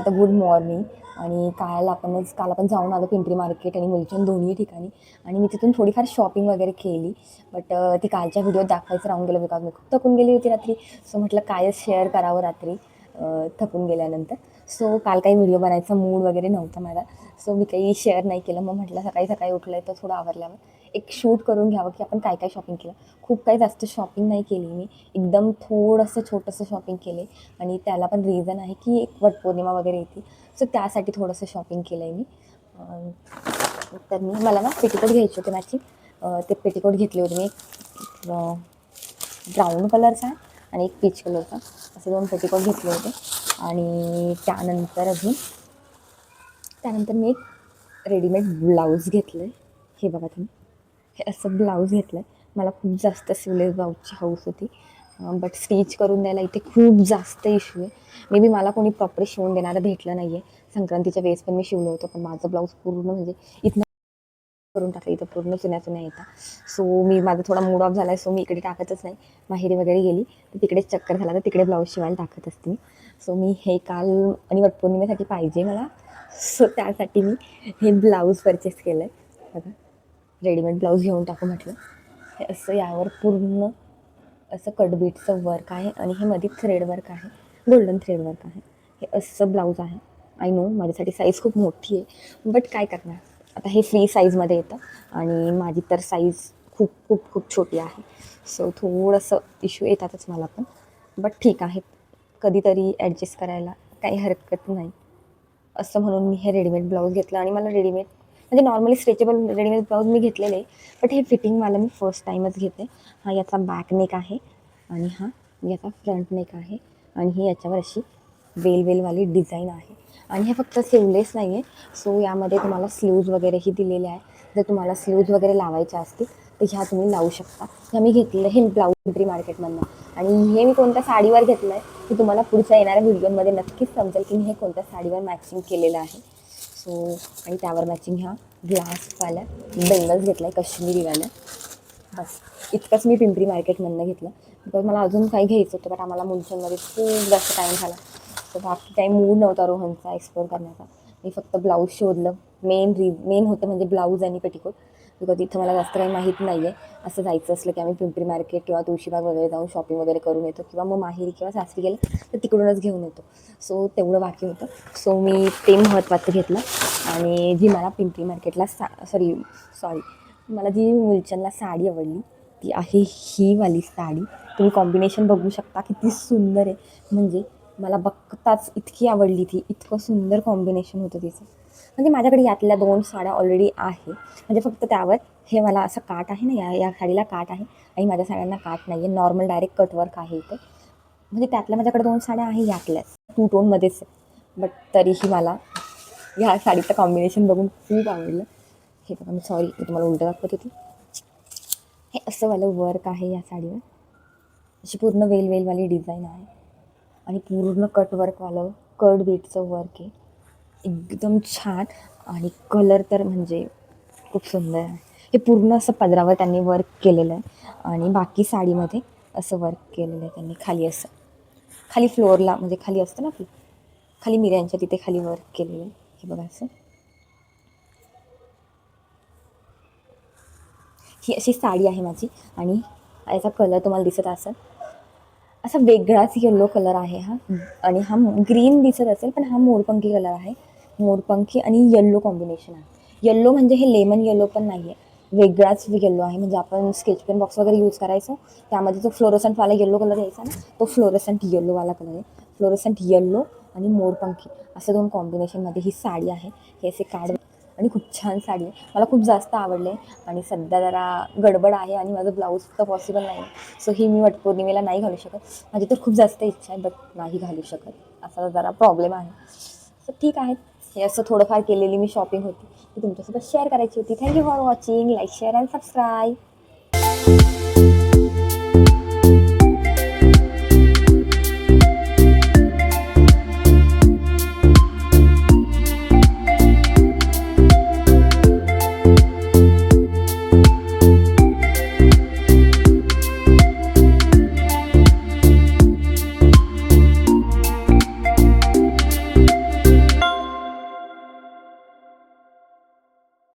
आता good morning. आणि काल आपण जाऊन आलो पिंपरी मार्केट आणि मुलचंद दोन्ही ठिकाणी. आणि मी तिथून थोडीफार शॉपिंग वगैरे केली. बट ती कालच्या व्हिडिओत दाखवायचं राहून गेलं बिकॉज मी खूप थकून गेली होती रात्री. सो म्हटलं कायच शेअर करावं रात्री थकून गेल्यानंतर. सो काल काही व्हिडिओ बनायचा मूड वगैरे नव्हता मला. सो मी काही शेअर नाही केलं. मग म्हटलं सकाळी सकाळी उठलं तर थोडं आवरल्यावर एक शूट करून घ्यावं की आपण काय काय शॉपिंग केलं. खूप काही जास्त शॉपिंग नाही केली मी. एकदम थोडंसं छोटंसं शॉपिंग केले. आणि त्याला पण रिझन आहे की एक वटपौर्णिमा वगैरे येते. सो त्यासाठी थोडंसं शॉपिंग केलं आहे मी. तर मला ना पेटीकोट घ्यायचे होते मॅचिंग. ते पेटीकोट घेतले होते मी. ब्राऊन कलरचा आणि एक पीच कलरचा असे 2 पेटीकोट घेतले होते. आणि त्यानंतर मी एक रेडीमेड ब्लाऊज घेतलं आहे. हे बघा तुम्ही, हे असं ब्लाऊज घेतलं आहे. मला खूप जास्त स्लीवलेस ब्लाऊजची हौस होती. बट स्टिच करून द्यायला इथे खूप जास्त इश्यू आहे. मे बी मला कोणी प्रॉपर शिवून देणारं भेटलं नाही आहे. संक्रांतीच्या वेळेस पण मी शिवलं होतं, पण माझं ब्लाऊज पूर्ण म्हणजे इथनं करून टाकलं. इथं पूर्ण चुन्या येतात. सो माझा थोडा मूड ऑफ झाला आहे. सो मी इकडे टाकतच नाही. माहेरी वगैरे गेली तर तिकडेच चक्कर झाला तर तिकडे ब्लाऊज शिवायला टाकत असते मी. सो मी हे काल आणि वटपौर्णिमेसाठी पाहिजे मला. सो त्यासाठी मी हे ब्लाऊज परचेस केलं आहे. बघा, रेडीमेड ब्लाऊज घेऊन टाकू म्हटलं. हे असं यावर पूर्ण असं कटबीटचं वर्क आहे आणि हे मध्ये थ्रेड वर्क आहे, गोल्डन थ्रेड वर्क आहे. हे असं ब्लाऊज आहे. आय नो माझ्यासाठी साईज खूप मोठी आहे, बट काय करणार. आता हे फ्री साईजमध्ये येतं आणि माझी तर साईज खूप खूप खूप छोटी आहे. सो थोडंसं इश्यू येतातच मला पण, बट ठीक आहे. कधीतरी ॲडजस्ट करायला काही हरकत नाही. असं म्हणून मी हे रेडीमेड ब्लाऊज घेतलं. आणि मला रेडीमेड म्हणजे नॉर्मली स्ट्रेचेबल रेडीमेड ब्लाऊज मी घेतलेले आहे, बट हे फिटिंगवालं मी फर्स्ट टाईमच घेते. हा याचा बॅक नेक आहे आणि हा याचा फ्रंट नेक आहे. आणि ही याच्यावर अशी वेलवाली डिझाईन आहे. आणि हे फक्त स्लीवलेस नाही आहे. सो यामध्ये तुम्हाला स्लीव्ज वगैरेही दिलेले आहे. जर तुम्हाला स्लीव्ज वगैरे लावायच्या असतील तर ह्या तुम्ही लावू शकता. ह्या मी घेतलेलं हे ब्लाऊज पिंपरी मार्केटमधनं. आणि हे मी कोणत्या साडीवर घेतलं आहे की तुम्हाला पुढच्या येणाऱ्या व्हिडिओमध्ये नक्कीच समजेल की मी हे कोणत्या साडीवर मॅचिंग केलेलं आहे. सो आणि त्यावर मॅचिंग ह्या ग्लासवाल्या बेंगल्स घेतला आहे काश्मीरीवाल्या. बस इतकंच मी पिंपरी मार्केटमधनं घेतलं. बिकॉज मला अजून काही घ्यायचं होतं, बट आम्हाला मुलचंदमध्ये खूप जास्त टाईम झाला. तर बाकी काही मूड नव्हता रोहनचा एक्सप्लोर करण्याचा. मी फक्त ब्लाऊज शोधलं. मेन होतं म्हणजे ब्लाऊज आणि पेटीकोट. बिकॉज इथं मला जास्त काही माहीत नाही आहे. असं जायचं असलं की आम्ही पिंपरी मार्केट किंवा तुळशीबाग वगैरे जाऊन शॉपिंग वगैरे करून येतो, किंवा मग माहेरी किंवा सासरी गेलं तर तिकडूनच घेऊन येतो. सो तेवढं बाकी होतं. सो मी ते महत्त्वाचं घेतलं. आणि जी मला पिंपरी मार्केटला सॉरी मला जी मुलचंदला साडी आवडली ती आहे ही वाली साडी. तुम्ही कॉम्बिनेशन बघू शकता किती सुंदर आहे. म्हणजे मला बघताच इतकी आवडली ती. इतकं सुंदर कॉम्बिनेशन होतं तिचं. म्हणजे माझ्याकडे यातल्या 2 साड्या ऑलरेडी आहे. म्हणजे फक्त त्यावर हे मला असं काठ आहे ना, या साडीला काठ आहे आणि माझ्या साड्यांना काठ नाही आहे. नॉर्मल डायरेक्ट कटवर्क आहे इथे. म्हणजे त्यातल्या माझ्याकडे 2 साड्या आहे यातल्याच 2 टोनमध्येच आहे. बट तरीही मला ह्या साडीचं कॉम्बिनेशन बघून खूप आवडलं. हे बघा, मी तुम्हाला उलटं दाखवत होती. हे असं वालं वर्क आहे या साडीवर. अशी पूर्ण वेलवाली डिझाईन आहे आणि पूर्ण कटवर्कवालं कट बीटचं वर्क आहे. एकदम छान. आणि कलर तर म्हणजे खूप सुंदर आहे. हे पूर्ण असं पदरावर त्यांनी वर्क केलेलं आहे आणि बाकी साडीमध्ये असं वर्क केलेलं आहे त्यांनी खाली. असं खाली फ्लोअरला म्हणजे खाली असतं ना आपलं, खाली मिऱ्यांच्या तिथे खाली वर्क केलेलं आहे. हे बघा असं. ही अशी साडी आहे माझी. आणि याचा कलर तुम्हाला दिसत असेल असा वेगळाच येलो कलर आहे हा. आणि हा ग्रीन दिसत असेल पण हा मोरपंखी कलर आहे. मोरपंखी आणि येल्लो कॉम्बिनेशन आहे. येल्लो म्हणजे हे लेमन येल्लो पण नाही आहे, वेगळाच येल्लो आहे. म्हणजे आपण स्केच पेन बॉक्स वगैरे यूज करायचो त्यामध्ये जो फ्लोरोसंटवाला येल्लो कलर यायचा ना, तो फ्लोरोसंट येल्लोवाला कलर आहे. फ्लोरोसंट येल्लो आणि मोरपंखी असं 2 कॉम्बिनेशनमध्ये ही साडी आहे. हे असे कार्ड आणि खूप छान साडी आहे. मला खूप जास्त आवडले. आणि सध्या जरा गडबड आहे आणि माझं ब्लाऊज तर पॉसिबल नाही आहे. सो ही मी वटपौर्णिमेला नाही घालू शकत. माझी तर खूप जास्त इच्छा आहे, बट नाही घालू शकत. असा जरा प्रॉब्लेम आहे. सो ठीक आहे. हे असं थोडंफार केलेली मी शॉपिंग होती ती तुमच्यासोबत शेअर करायची होती. Thank you for watching. Like, share and subscribe.